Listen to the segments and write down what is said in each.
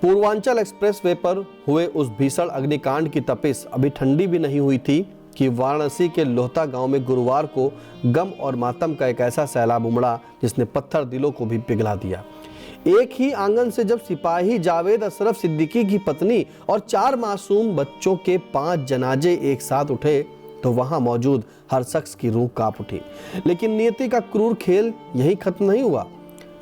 Purvanchal expressway पर हुए उस भीषण अग्निकांड की तपिश अभी ठंडी भी नहीं हुई थी कि वाराणसी के लोहता गांव में गुरुवार को गम और मातम का एक ऐसा सैलाब उमड़ा जिसने पत्थर दिलों को भी पिघला दिया। एक ही आंगन से जब सिपाही जावेद अशरफ सिद्दीकी की पत्नी और 4 मासूम बच्चों के 5 जनाजे एक साथ उठे तो वहां मौजूद हर शख्स की रूह कांप उठी। लेकिन नियति का क्रूर खेल यही खत्म नहीं हुआ।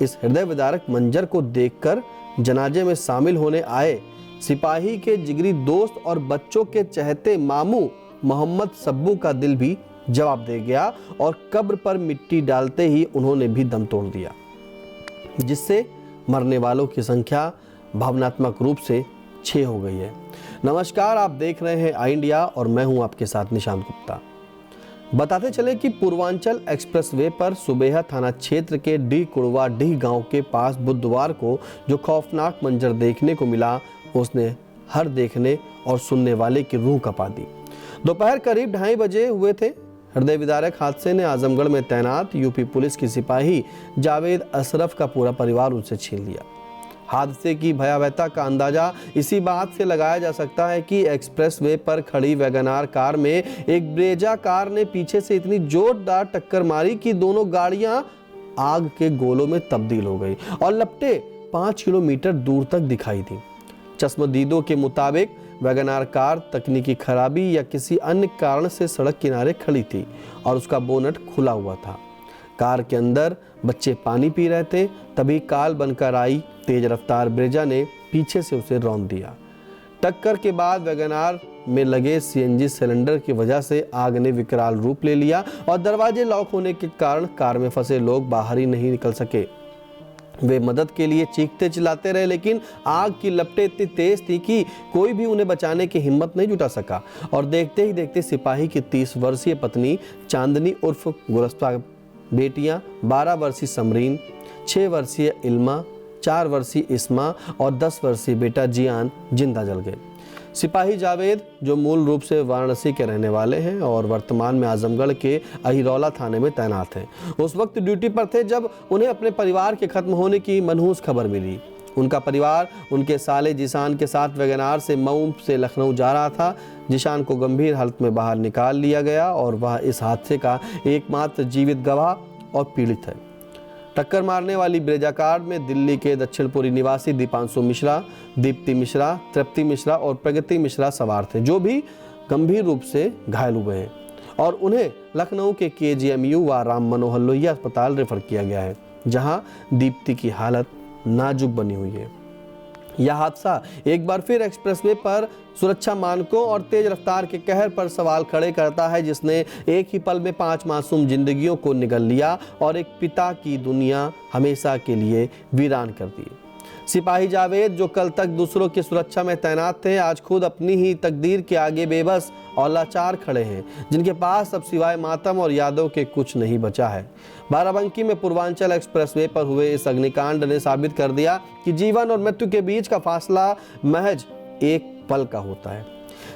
इस हृदय विदारक मंजर को देखकर जनाजे में शामिल होने आए सिपाही के जिगरी दोस्त और बच्चों के चहेते मामू मोहम्मद सब्बू का दिल भी जवाब दे गया और कब्र पर मिट्टी डालते ही उन्होंने भी दम तोड़ दिया, जिससे मरने वालों की संख्या भावनात्मक रूप से 6 हो गई है। नमस्कार, आप देख रहे हैं आई इंडिया और मैं हूं आपके साथ निशांत गुप्ता। बताते चले कि पूर्वांचल एक्सप्रेसवे पर सुबेहा थाना क्षेत्र के डी कुड़वा डी गांव के पास बुधवार को जो खौफनाक मंजर देखने को मिला उसने हर देखने और सुनने वाले की रूह कपा दी। दोपहर करीब 2:30 बजे हुए थे। हृदय विदारक हादसे ने आजमगढ़ में तैनात यूपी पुलिस की सिपाही जावेद अशरफ का पूरा परिवार उनसे छीन लिया। हादसे की भयावहता का अंदाजा इसी बात से लगाया जा सकता है कि एक्सप्रेसवे पर खड़ी वैगनार कार में एक ब्रेजा कार ने पीछे से इतनी जोरदार टक्कर मारी कि दोनों गाड़ियां आग के गोलों में तब्दील हो गई और लपटे 5 किलोमीटर दूर तक दिखाई दी। चश्मदीदों के मुताबिक वैगनार कार तकनीकी खराबी या किसी अन्य कारण से सड़क किनारे खड़ी थी और उसका बोनट खुला हुआ था। कार के अंदर बच्चे पानी पी रहे थे, तभी काल बनकर आई तेज रफ्तार ब्रेजा ने पीछे से उसे रौंद दिया। टक्कर के बाद वैगनार में लगे सीएनजी सिलेंडर की वजह से आग ने विकराल रूप ले लिया और दरवाजे लॉक होने के कारण कार में फंसे लोग बाहर ही नहीं निकल सके। वे मदद के लिए चीखते चिल्लाते रहे, लेकिन आग की लपटें इतनी तेज थी कि कोई भी उन्हें बचाने की हिम्मत नहीं जुटा सका और देखते ही देखते सिपाही की 30 वर्षीय पत्नी चांदनी उर्फ गुलस्ता, बेटियां 12 वर्षीय समरीन, 6 वर्षीय इल्मा, 4 वर्षीय इस्मा और 10 वर्षीय बेटा जियान जिंदा जल गए। सिपाही जावेद, जो मूल रूप से वाराणसी के रहने वाले हैं और वर्तमान में आजमगढ़ के अहिरौला थाने में तैनात हैं, उस वक्त ड्यूटी पर थे जब उन्हें अपने परिवार के खत्म होने की मनहूस खबर मिली। उनका परिवार उनके साले जिशान के साथ वैगनार से मऊ से लखनऊ जा रहा था। जिशान को गंभीर हालत में बाहर निकाल लिया गया और वह इस हादसे का एकमात्र जीवित गवाह और पीड़ित है। टक्कर मारने वाली ब्रेजा कार में दिल्ली के दक्षिणपुरी निवासी दीपांशु मिश्रा, दीप्ति मिश्रा, तृप्ति मिश्रा और प्रगति मिश्रा सवार थे, जो भी गंभीर रूप से घायल हुए हैं और उन्हें लखनऊ के केजीएमयू व राम मनोहर लोहिया अस्पताल रेफर किया गया है, जहां दीप्ति की हालत नाजुक बनी हुई है। यह हादसा एक बार फिर एक्सप्रेसवे पर सुरक्षा मानकों और तेज रफ्तार के कहर पर सवाल खड़े करता है, जिसने एक ही पल में 5 मासूम जिंदगियों को निगल लिया और एक पिता की दुनिया हमेशा के लिए वीरान कर दी। सिपाही जावेद, जो कल तक दूसरों की सुरक्षा में तैनात थे, आज खुद अपनी ही तकदीर के आगे बेबस और लाचार खड़े हैं, जिनके पास अब सिवाय मातम और यादों के कुछ नहीं बचा है। बाराबंकी में पूर्वांचल एक्सप्रेसवे पर हुए इस अग्निकांड ने साबित कर दिया कि जीवन और मृत्यु के बीच का फासला महज एक पल का होता है।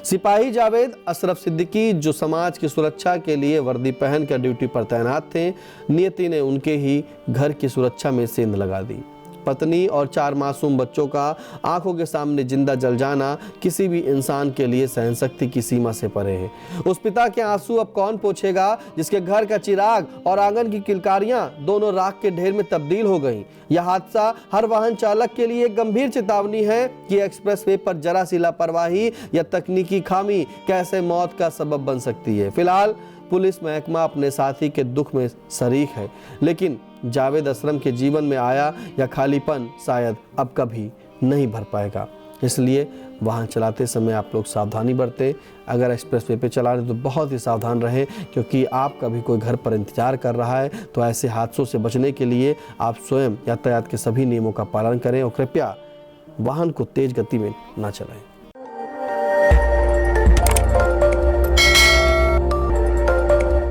सिपाही जावेद अशरफ सिद्दीकी, जो समाज की सुरक्षा के लिए वर्दी पहनकर ड्यूटी पर तैनात थे, नियति ने उनके ही घर की सुरक्षा में सेंध लगा दी। पत्नी और 4 मासूम बच्चों का आंखों के सामने जिंदा जल जाना किसी भी इंसान के लिए सहनशक्ति की सीमा से परे है। उस पिता के आंसू अब कौन पोंछेगा, जिसके घर का चिराग और आंगन की किलकारियां दोनों राख के ढेर में तब्दील हो गईं। यह हादसा हर वाहन चालक के लिए एक गंभीर चेतावनी है कि एक्सप्रेसवे पर जरा सी लापरवाही या तकनीकी खामी कैसे मौत का सबब बन सकती है। फिलहाल पुलिस महकमा अपने साथी के दुख में शरीक है, लेकिन जावेद अशरफ के जीवन में आया यह खालीपन शायद अब कभी नहीं भर पाएगा। इसलिए वाहन चलाते समय आप लोग सावधानी बरतें। अगर एक्सप्रेसवे पे चला रहे तो बहुत ही सावधान रहें, क्योंकि आपका भी कोई घर पर इंतजार कर रहा है। तो ऐसे हादसों से बचने के लिए आप स्वयं यातायात के सभी नियमों का पालन करें और कृपया वाहन को तेज गति में ना चलाएं।